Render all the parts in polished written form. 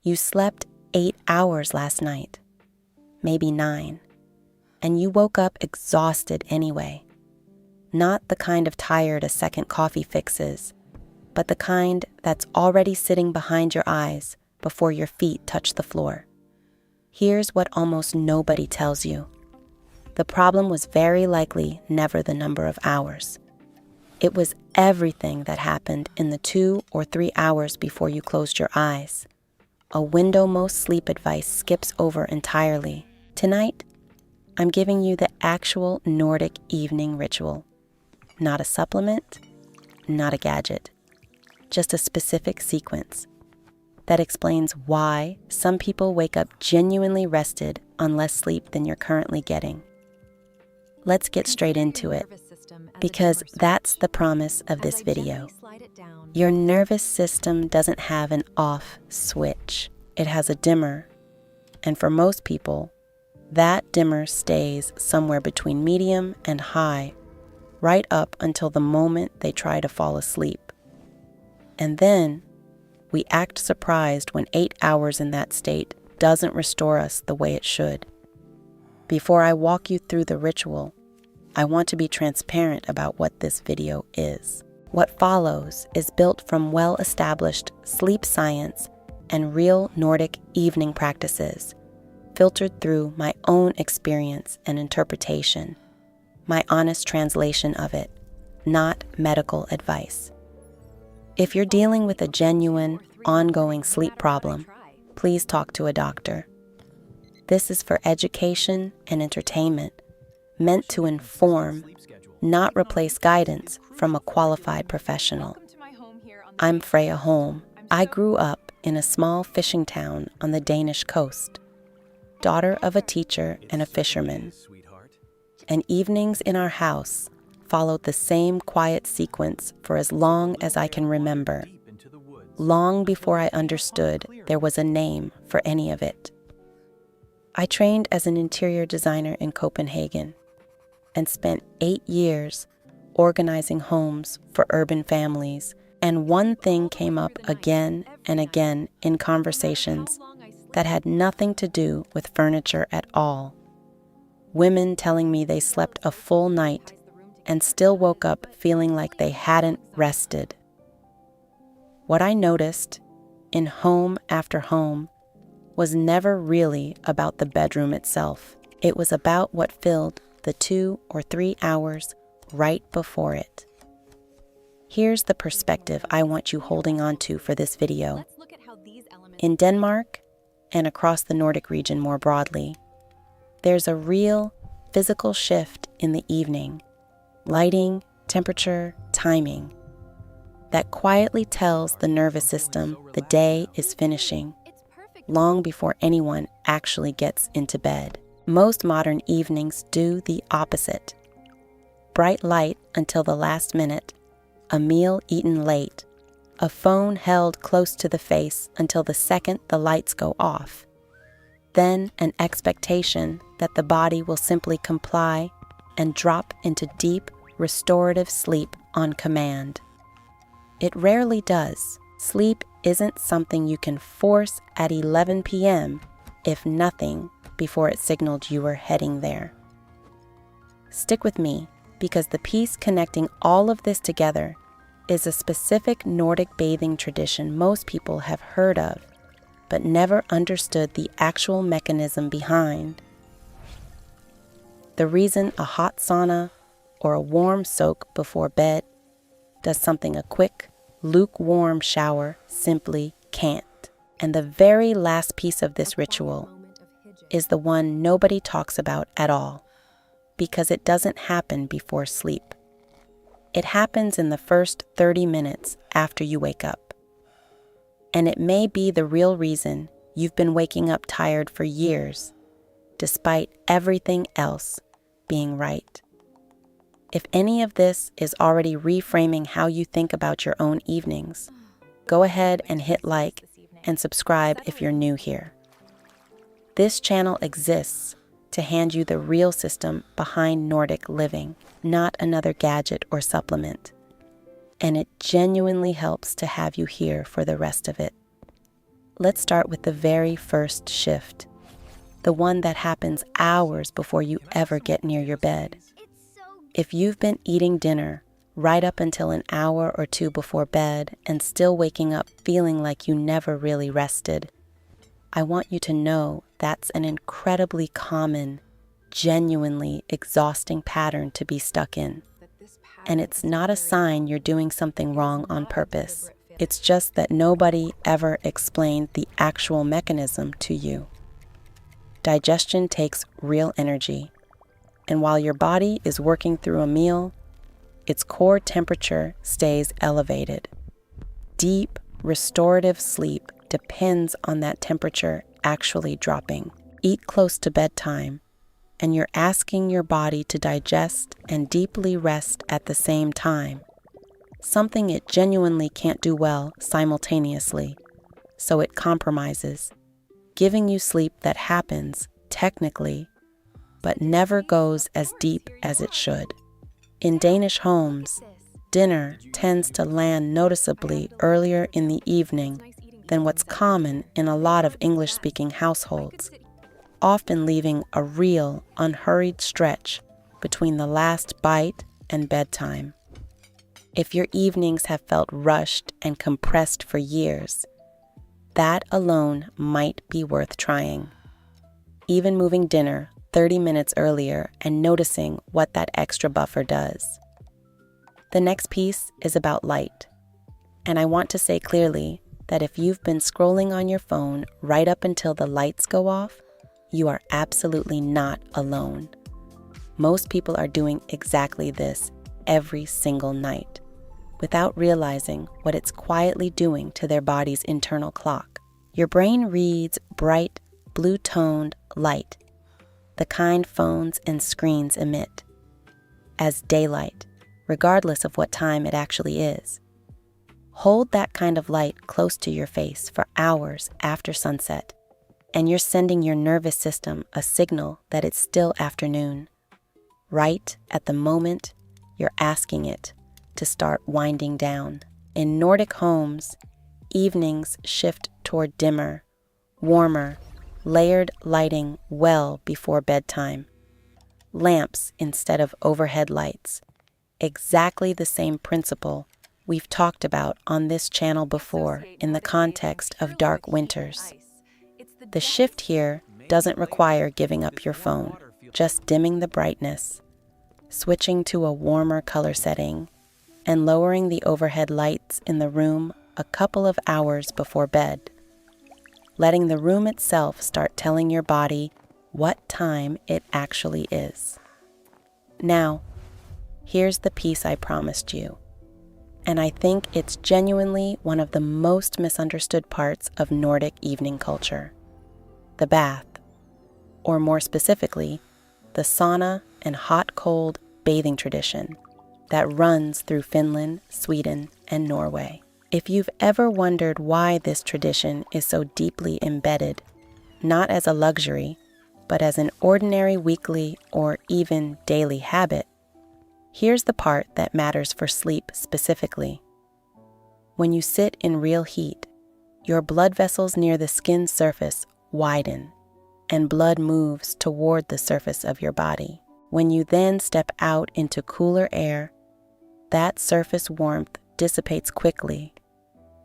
You slept 8 hours last night, maybe 9, and you woke up exhausted anyway. Not the kind of tired a second coffee fixes, but the kind that's already sitting behind your eyes before your feet touch the floor. Here's what almost nobody tells you. The problem was very likely never the number of hours. It was everything that happened in the 2 or 3 hours before you closed your eyes. A window most sleep advice skips over entirely. Tonight, I'm giving you the actual Nordic evening ritual. Not a supplement, not a gadget, just a specific sequence that explains why some people wake up genuinely rested on less sleep than you're currently getting. Let's get straight into it, because that's the promise of this video. Your nervous system doesn't have an off switch. It has a dimmer, and for most people, that dimmer stays somewhere between medium and high, right up until the moment they try to fall asleep. And then, we act surprised when 8 hours in that state doesn't restore us the way it should. Before I walk you through the ritual, I want to be transparent about what this video is. What follows is built from well-established sleep science and real Nordic evening practices, filtered through my own experience and interpretation, my honest translation of it, not medical advice. If you're dealing with a genuine, ongoing sleep problem, please talk to a doctor. This is for education and entertainment, meant to inform, not replace guidance from a qualified professional. I'm Freya Holm. I grew up in a small fishing town on the Danish coast, daughter of a teacher and a fisherman. And evenings in our house followed the same quiet sequence for as long as I can remember, long before I understood there was a name for any of it. I trained as an interior designer in Copenhagen and spent 8 years organizing homes for urban families, and one thing came up again and again in conversations that had nothing to do with furniture at all. Women telling me they slept a full night and still woke up feeling like they hadn't rested. What I noticed in home after home was never really about the bedroom itself. It was about what filled the 2 or 3 hours right before it. Here's the perspective I want you holding on to for this video. In Denmark, and across the Nordic region more broadly, there's a real physical shift in the evening, lighting, temperature, timing, that quietly tells the nervous system the day is finishing, long before anyone actually gets into bed. Most modern evenings do the opposite. Bright light until the last minute, a meal eaten late, a phone held close to the face until the second the lights go off. Then an expectation that the body will simply comply and drop into deep, restorative sleep on command. It rarely does. Sleep isn't something you can force at 11 p.m., if nothing, before it signaled you were heading there. Stick with me, because the piece connecting all of this together is a specific Nordic bathing tradition most people have heard of, but never understood the actual mechanism behind. The reason a hot sauna or a warm soak before bed does something a quick, lukewarm shower simply can't. And the very last piece of this ritual is the one nobody talks about at all, because it doesn't happen before sleep. It happens in the first 30 minutes after you wake up. And it may be the real reason you've been waking up tired for years, despite everything else being right. If any of this is already reframing how you think about your own evenings, go ahead and hit like and subscribe if you're new here. This channel exists to hand you the real system behind Nordic living, not another gadget or supplement. And it genuinely helps to have you here for the rest of it. Let's start with the very first shift, the one that happens hours before you ever get near your bed. If you've been eating dinner right up until an hour or two before bed and still waking up feeling like you never really rested, I want you to know that's an incredibly common, genuinely exhausting pattern to be stuck in. And it's not a sign you're doing something wrong on purpose. It's just that nobody ever explained the actual mechanism to you. Digestion takes real energy, and while your body is working through a meal, its core temperature stays elevated. Deep, restorative sleep depends on that temperature actually dropping. Eat close to bedtime, and you're asking your body to digest and deeply rest at the same time, something it genuinely can't do well simultaneously, so it compromises, giving you sleep that happens, technically, but never goes as deep as it should. In Danish homes, dinner tends to land noticeably earlier in the evening than what's common in a lot of English-speaking households, often leaving a real, unhurried stretch between the last bite and bedtime. If your evenings have felt rushed and compressed for years, that alone might be worth trying. Even moving dinner 30 minutes earlier and noticing what that extra buffer does. The next piece is about light. And I want to say clearly that if you've been scrolling on your phone right up until the lights go off, you are absolutely not alone. Most people are doing exactly this every single night, without realizing what it's quietly doing to their body's internal clock. Your brain reads bright, blue-toned light, the kind phones and screens emit, as daylight, regardless of what time it actually is. Hold that kind of light close to your face for hours after sunset, and you're sending your nervous system a signal that it's still afternoon, right at the moment you're asking it to start winding down. In Nordic homes, evenings shift toward dimmer, warmer, layered lighting well before bedtime. Lamps instead of overhead lights. Exactly the same principle we've talked about on this channel before in the context of dark winters. The shift here doesn't require giving up your phone, just dimming the brightness, switching to a warmer color setting, and lowering the overhead lights in the room a couple of hours before bed. Letting the room itself start telling your body what time it actually is. Now, here's the piece I promised you, and I think it's genuinely one of the most misunderstood parts of Nordic evening culture: the bath, or more specifically, the sauna and hot-cold bathing tradition that runs through Finland, Sweden, and Norway. If you've ever wondered why this tradition is so deeply embedded, not as a luxury, but as an ordinary weekly or even daily habit, here's the part that matters for sleep specifically. When you sit in real heat, your blood vessels near the skin's surface widen, and blood moves toward the surface of your body. When you then step out into cooler air, that surface warmth dissipates quickly,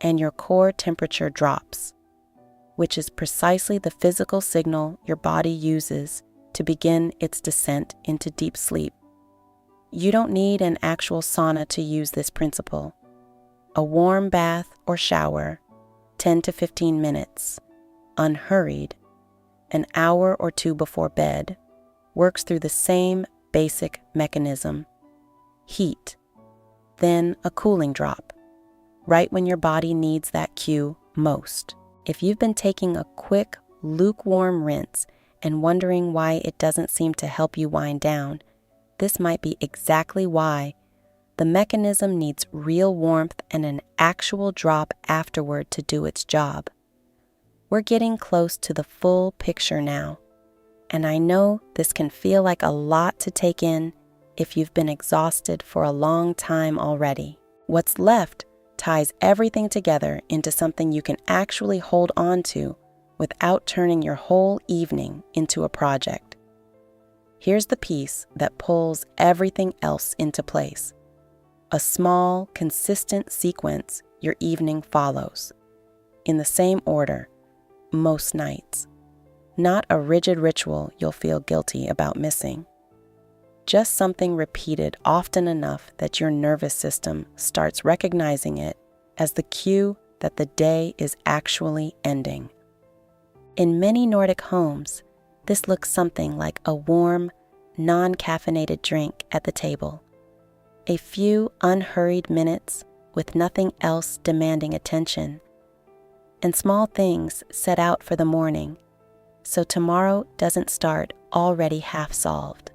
and your core temperature drops, which is precisely the physical signal your body uses to begin its descent into deep sleep. You don't need an actual sauna to use this principle. A warm bath or shower, 10 to 15 minutes, unhurried, an hour or two before bed, works through the same basic mechanism. Heat, then a cooling drop, right when your body needs that cue most. If you've been taking a quick, lukewarm rinse and wondering why it doesn't seem to help you wind down, this might be exactly why. The mechanism needs real warmth and an actual drop afterward to do its job. We're getting close to the full picture now, and I know this can feel like a lot to take in if you've been exhausted for a long time already. What's left ties everything together into something you can actually hold on to without turning your whole evening into a project. Here's the piece that pulls everything else into place. A small, consistent sequence your evening follows, in the same order, most nights. Not a rigid ritual you'll feel guilty about missing. Just something repeated often enough that your nervous system starts recognizing it as the cue that the day is actually ending. In many Nordic homes, this looks something like a warm, non-caffeinated drink at the table. A few unhurried minutes with nothing else demanding attention, and small things set out for the morning, so tomorrow doesn't start already half solved.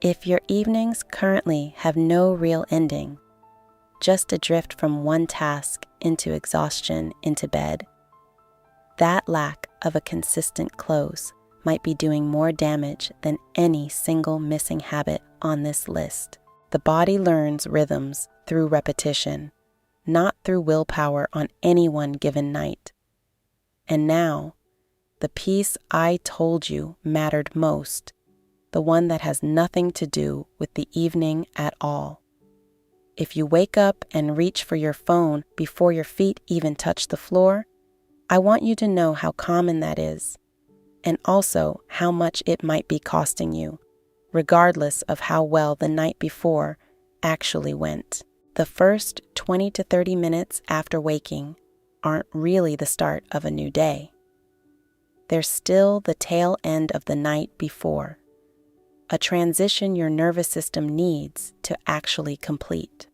If your evenings currently have no real ending, just a drift from one task into exhaustion into bed, that lack of a consistent close might be doing more damage than any single missing habit on this list. The body learns rhythms through repetition, not through willpower on any one given night. And now, the piece I told you mattered most, the one that has nothing to do with the evening at all. If you wake up and reach for your phone before your feet even touch the floor, I want you to know how common that is, and also how much it might be costing you, regardless of how well the night before actually went. The first 20 to 30 minutes after waking aren't really the start of a new day. They're still the tail end of the night before, a transition your nervous system needs to actually complete.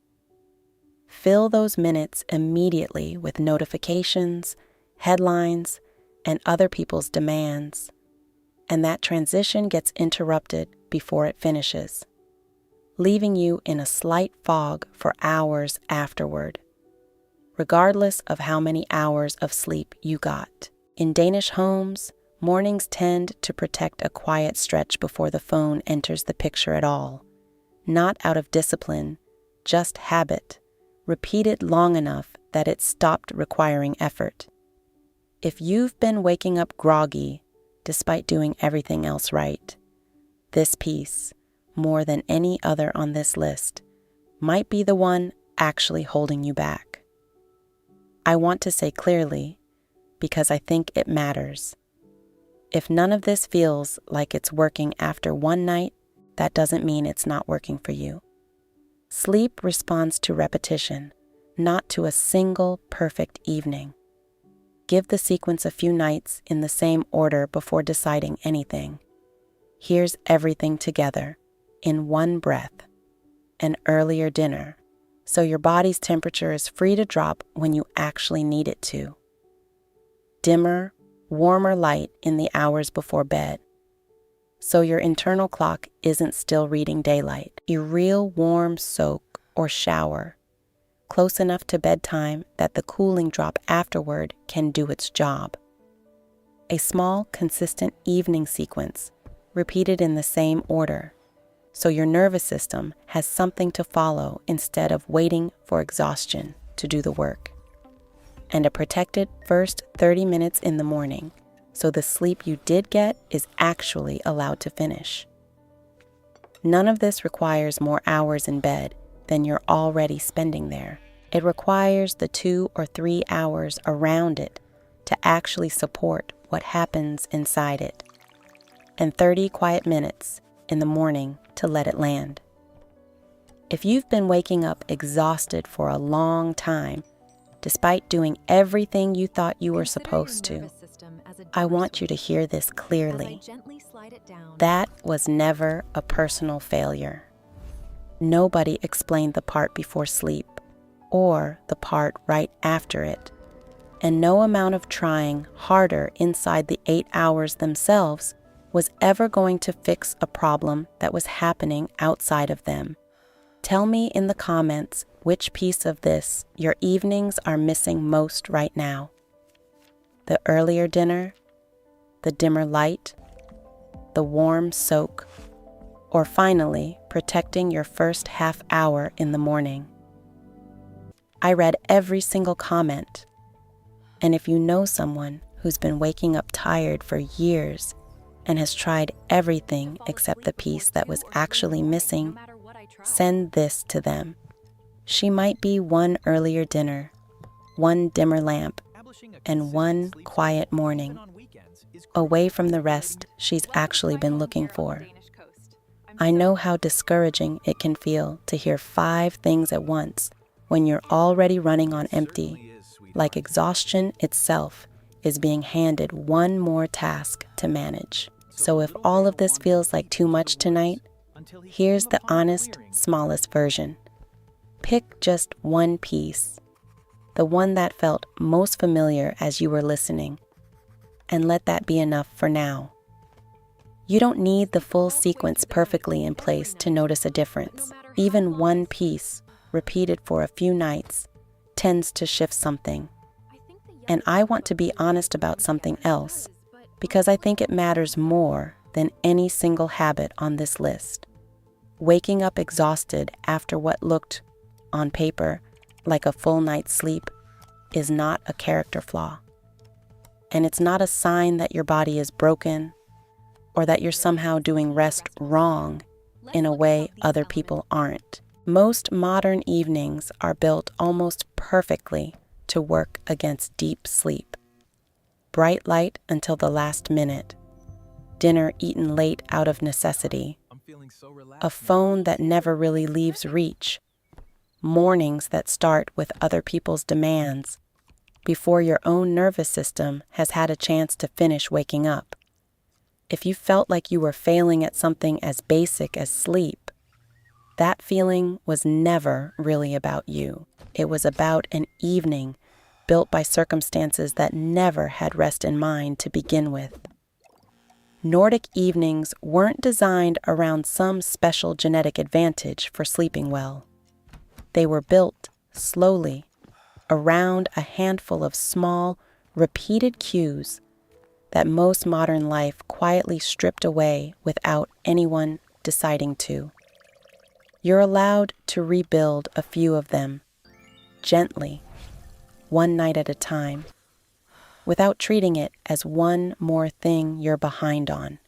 Fill those minutes immediately with notifications, headlines, and other people's demands, and that transition gets interrupted before it finishes, leaving you in a slight fog for hours afterward, regardless of how many hours of sleep you got. In Danish homes, mornings tend to protect a quiet stretch before the phone enters the picture at all, not out of discipline, just habit, repeated long enough that it stopped requiring effort. If you've been waking up groggy despite doing everything else right, this piece, more than any other on this list, might be the one actually holding you back. I want to say clearly, because I think it matters. If none of this feels like it's working after one night, that doesn't mean it's not working for you. Sleep responds to repetition, not to a single perfect evening. Give the sequence a few nights in the same order before deciding anything. Here's everything together, in one breath. An earlier dinner, so your body's temperature is free to drop when you actually need it to. Dimmer, warmer light in the hours before bed, so your internal clock isn't still reading daylight. A real warm soak or shower, close enough to bedtime that the cooling drop afterward can do its job. A small, consistent evening sequence, repeated in the same order, so your nervous system has something to follow instead of waiting for exhaustion to do the work. And a protected first 30 minutes in the morning, so the sleep you did get is actually allowed to finish. None of this requires more hours in bed than you're already spending there. It requires the 2 or 3 hours around it to actually support what happens inside it, and 30 quiet minutes in the morning to let it land. If you've been waking up exhausted for a long time, despite doing everything you thought you were supposed to, I want you to hear this clearly. That was never a personal failure. Nobody explained the part before sleep or the part right after it, and no amount of trying harder inside the 8 hours themselves was ever going to fix a problem that was happening outside of them. Tell me in the comments which piece of this your evenings are missing most right now. The earlier dinner, the dimmer light, the warm soak, or finally protecting your first half hour in the morning. I read every single comment. And if you know someone who's been waking up tired for years and has tried everything except the piece that was actually missing, send this to them. She might be one earlier dinner, one dimmer lamp, and one quiet morning, away from the rest she's actually been looking for. I know how discouraging it can feel to hear 5 things at once when you're already running on empty, like exhaustion itself is being handed one more task to manage. So if all of this feels like too much tonight, here's the honest, smallest version. Pick just one piece, the one that felt most familiar as you were listening, and let that be enough for now. You don't need the full sequence perfectly in place to notice a difference. Even one piece, repeated for a few nights, tends to shift something. And I want to be honest about something else, because I think it matters more than any single habit on this list. Waking up exhausted after what looked, on paper, like a full night's sleep is not a character flaw. And it's not a sign that your body is broken or that you're somehow doing rest wrong in a way other people aren't. Most modern evenings are built almost perfectly to work against deep sleep. Bright light until the last minute, dinner eaten late out of necessity, a phone that never really leaves reach, mornings that start with other people's demands before your own nervous system has had a chance to finish waking up. If you felt like you were failing at something as basic as sleep, that feeling was never really about you. It was about an evening built by circumstances that never had rest in mind to begin with. Nordic evenings weren't designed around some special genetic advantage for sleeping well. They were built slowly around a handful of small, repeated cues that most modern life quietly stripped away without anyone deciding to. You're allowed to rebuild a few of them, gently, one night at a time, without treating it as one more thing you're behind on.